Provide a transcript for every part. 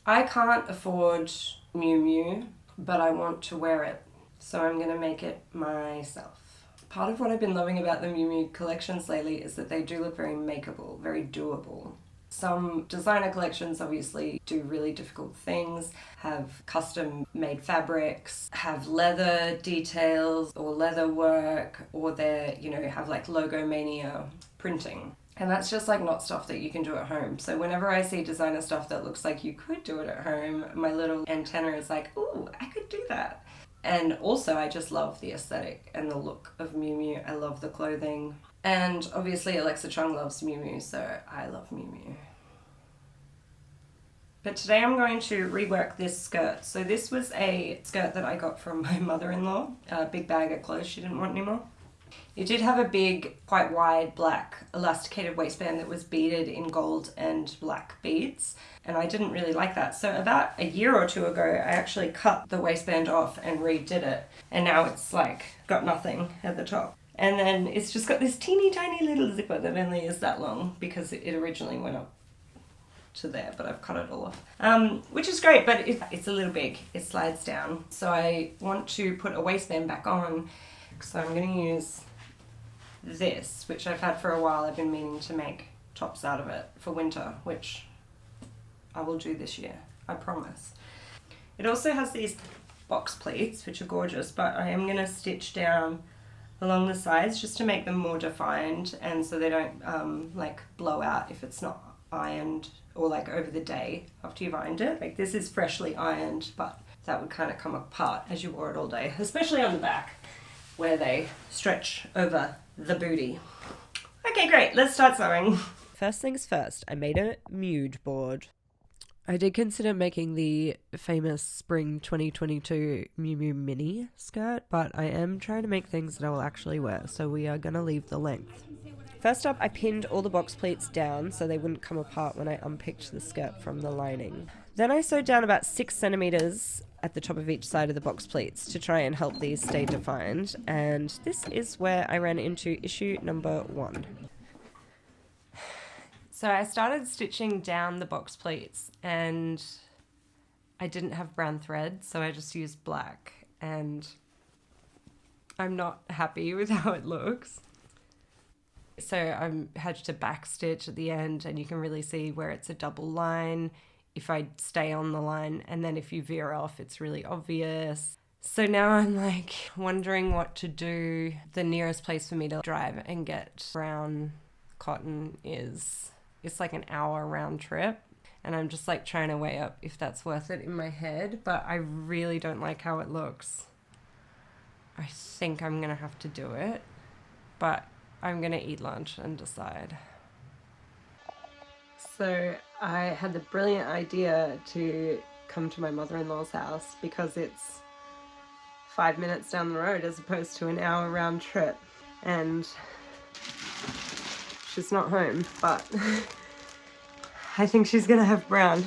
I can't afford Miu Miu, but I want to wear it, so I'm going to make it myself. Part of what I've been loving about the Miu Miu collections lately is that they do look very makeable, very doable. Some designer collections obviously do really difficult things, have custom made fabrics, have leather details or leather work, or they're, have like logomania printing. And that's just like not stuff that you can do at home. So whenever I see designer stuff that looks like you could do it at home, my little antenna is like, ooh, I could do that. And also I just love the aesthetic and the look of Miu Miu. I love the clothing. And obviously Alexa Chung loves Miu Miu, so I love Miu Miu. But today I'm going to rework this skirt. So this was a skirt that I got from my mother-in-law, a big bag of clothes she didn't want anymore. It did have a big, quite wide, black elasticated waistband that was beaded in gold and black beads, and I didn't really like that. So about a year or two ago, I actually cut the waistband off and redid it, and now it's like got nothing at the top. And then it's just got this teeny tiny little zipper that only is that long because it originally went up to there, but I've cut it all off. Which is great, but it's a little big. It slides down. So I want to put a waistband back on, so I'm going to use this, which I've had for a while. I've been meaning to make tops out of it for winter, which I will do this year, I promise. It also has these box pleats, which are gorgeous, but I am going to stitch down along the sides just to make them more defined, and so they don't like blow out if it's not ironed or like over the day after you've ironed it. Like this is freshly ironed, but that would kind of come apart as you wore it all day, especially on the back where they stretch over the booty. Okay, great, let's start sewing. First things first, I made a mood board. I did consider making the famous spring 2022 Miu Miu mini skirt, but I am trying to make things that I will actually wear, so we are going to leave the length. First up, I pinned all the box pleats down so they wouldn't come apart when I unpicked the skirt from the lining. Then I sewed down about 6 centimeters at the top of each side of the box pleats to try and help these stay defined, and this is where I ran into issue number 1. So I started stitching down the box pleats and I didn't have brown thread, so I just used black, and I'm not happy with how it looks. So I had to backstitch at the end, and you can really see where it's a double line if I stay on the line, and then if you veer off it's really obvious. So now I'm like wondering what to do. The nearest place for me to drive and get brown cotton is, it's like an hour round trip, and I'm just like trying to weigh up if that's worth it in my head, but I really don't like how it looks. I think I'm gonna have to do it, but I'm gonna eat lunch and decide. So I had the brilliant idea to come to my mother-in-law's house because it's 5 minutes down the road as opposed to an hour round trip, and she's not home, but I think she's gonna have brown,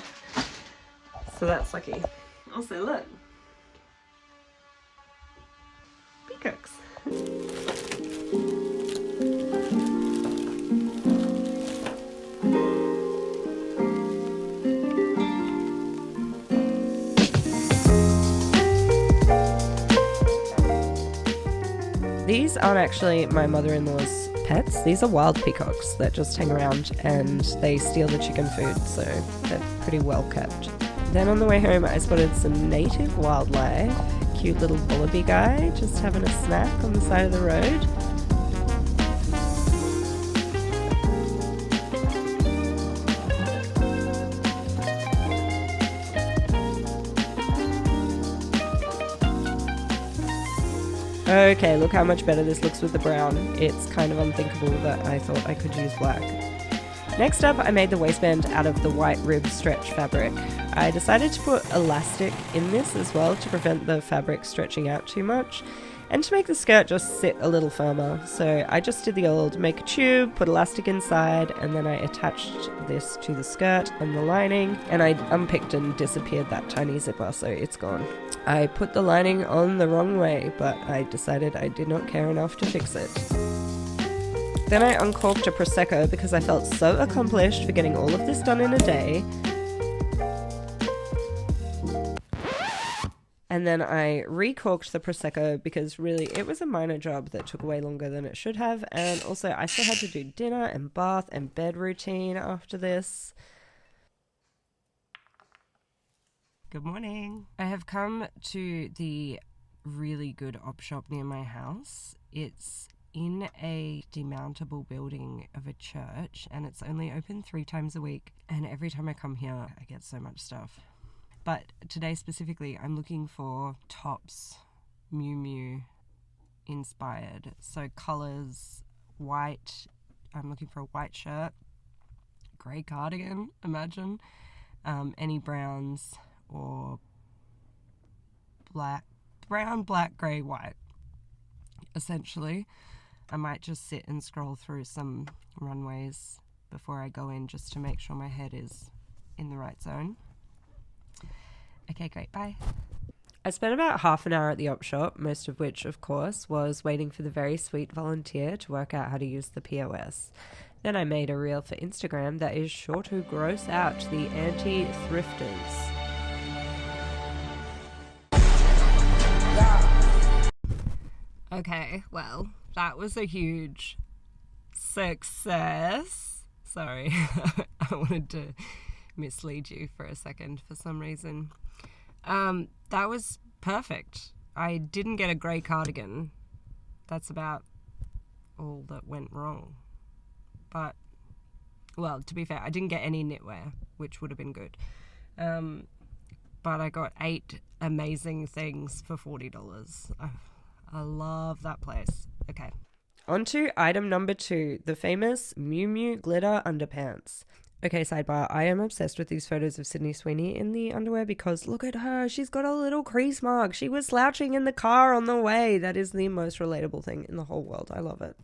so that's lucky. Also, look, peacocks. These aren't actually my mother-in-law's pets. These are wild peacocks that just hang around and they steal the chicken food, so they're pretty well kept. Then on the way home I spotted some native wildlife. Cute little wallaby guy just having a snack on the side of the road. Okay, look how much better this looks with the brown. It's kind of unthinkable that I thought I could use black. Next up, I made the waistband out of the white rib stretch fabric. I decided to put elastic in this as well to prevent the fabric stretching out too much, and to make the skirt just sit a little firmer. So I just did the old make a tube, put elastic inside, and then I attached this to the skirt and the lining, and I unpicked and disappeared that tiny zipper, so it's gone. I put the lining on the wrong way, but I decided I did not care enough to fix it. Then I uncorked a Prosecco because I felt so accomplished for getting all of this done in a day. And then I recorked the Prosecco because really it was a minor job that took way longer than it should have. And also I still had to do dinner and bath and bed routine after this. Good morning. I have come to the really good op shop near my house. It's in a demountable building of a church and it's only open 3 times a week. And every time I come here, I get so much stuff. But today specifically, I'm looking for tops, Miu Miu inspired. So colours, white. I'm looking for a white shirt, grey cardigan, imagine. Any browns or brown, black, grey, white. Essentially, I might just sit and scroll through some runways before I go in just to make sure my head is in the right zone. Okay, great, bye. I spent about half an hour at the op shop, most of which, of course, was waiting for the very sweet volunteer to work out how to use the POS. Then I made a reel for Instagram that is sure to gross out the anti-thrifters. Okay, well, that was a huge success. Sorry, I wanted to mislead you for a second for some reason. That was perfect. I didn't get a grey cardigan. That's about all that went wrong. But, well, to be fair, I didn't get any knitwear, which would have been good. But I got 8 amazing things for $40. I love that place. Okay. On to item number 2, the famous Miu Miu glitter underpants. Okay, sidebar, I am obsessed with these photos of Sydney Sweeney in the underwear because look at her, she's got a little crease mark. She was slouching in the car on the way. That is the most relatable thing in the whole world. I love it.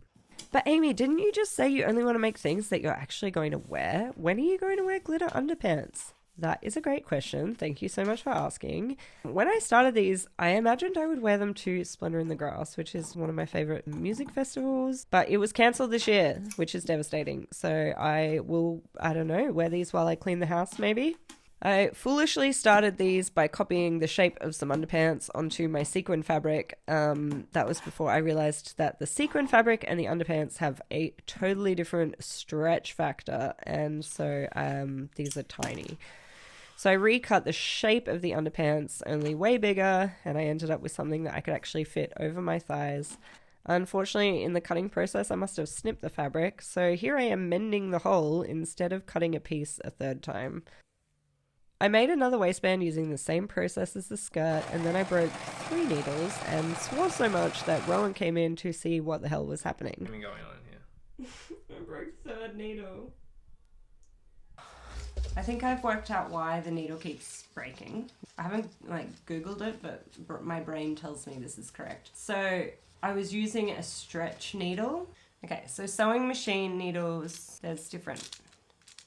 But Amy, didn't you just say you only want to make things that you're actually going to wear? When are you going to wear glitter underpants? That is a great question. Thank you so much for asking. When I started these, I imagined I would wear them to Splendor in the Grass, which is one of my favorite music festivals, but it was cancelled this year, which is devastating. So I will, I don't know, wear these while I clean the house maybe. I foolishly started these by copying the shape of some underpants onto my sequin fabric. That was before I realized that the sequin fabric and the underpants have a totally different stretch factor, and so these are tiny. So I recut the shape of the underpants, only way bigger, and I ended up with something that I could actually fit over my thighs. Unfortunately, in the cutting process, I must have snipped the fabric, so here I am mending the hole instead of cutting a piece a third time. I made another waistband using the same process as the skirt, and then I broke 3 needles and swore so much that Rowan came in to see what the hell was happening. What's going on here? I broke 3rd needle. I think I've worked out why the needle keeps breaking. I haven't Googled it, but my brain tells me this is correct. So I was using a stretch needle. Okay, so sewing machine needles, there's different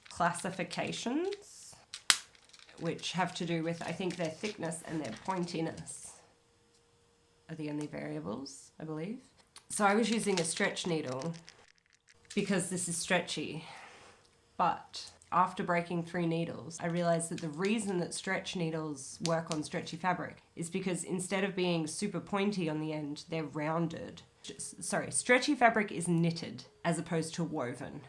classifications, which have to do with, I think, their thickness and their pointiness are the only variables, I believe. So I was using a stretch needle because this is stretchy, but after breaking 3 needles, I realized that the reason that stretch needles work on stretchy fabric is because instead of being super pointy on the end, they're rounded. Stretchy fabric is knitted as opposed to woven.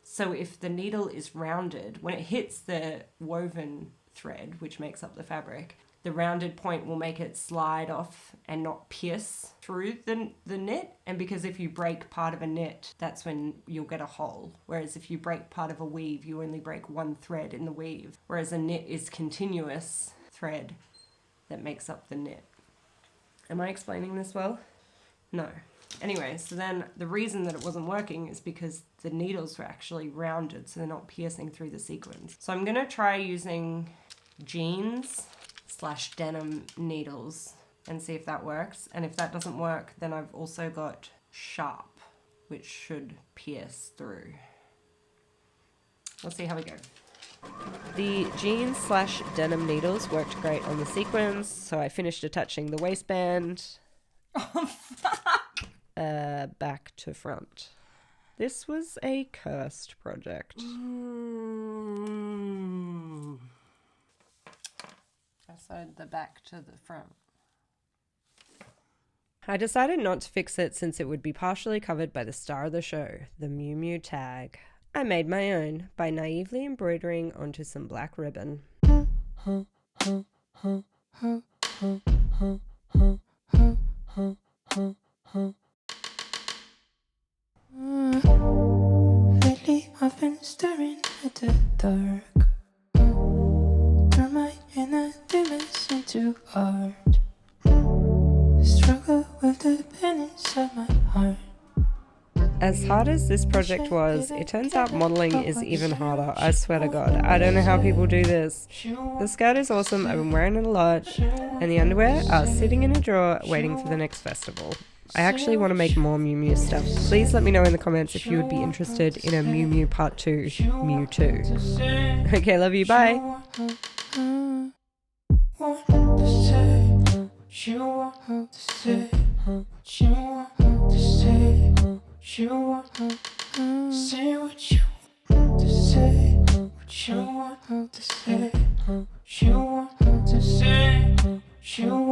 So if the needle is rounded, when it hits the woven thread, which makes up the fabric, the rounded point will make it slide off and not pierce through the knit. And because if you break part of a knit, that's when you'll get a hole. Whereas if you break part of a weave, you only break one thread in the weave. Whereas a knit is continuous thread that makes up the knit. Am I explaining this well? No. Anyway, so then the reason that it wasn't working is because the needles were actually rounded, so they're not piercing through the sequins. So I'm gonna try using jeans/denim needles and see if that works. And if that doesn't work, then I've also got sharp, which should pierce through. Let's see how we go. The jeans/denim needles worked great on the sequins, so I finished attaching the waistband. Oh, fuck! Back to front. This was a cursed project. I sewed the back to the front. I decided not to fix it since it would be partially covered by the star of the show, the Miu Miu tag. I made my own by naively embroidering onto some black ribbon. Lately I've been staring at the dark. Turn my inner demons into art. Struggle with the pain inside my heart. As hard as this project was, it turns out modelling is even harder, I swear to God. I don't know how people do this. The skirt is awesome, I've been wearing it a lot, and the underwear are sitting in a drawer waiting for the next festival. I actually want to make more Miu Miu stuff. Please let me know in the comments if you would be interested in a Miu Miu Part 2, Miu 2. Okay, love you, bye! She want to say, she want to say, she want to say what you want to say, what you want to say, she want to say, she want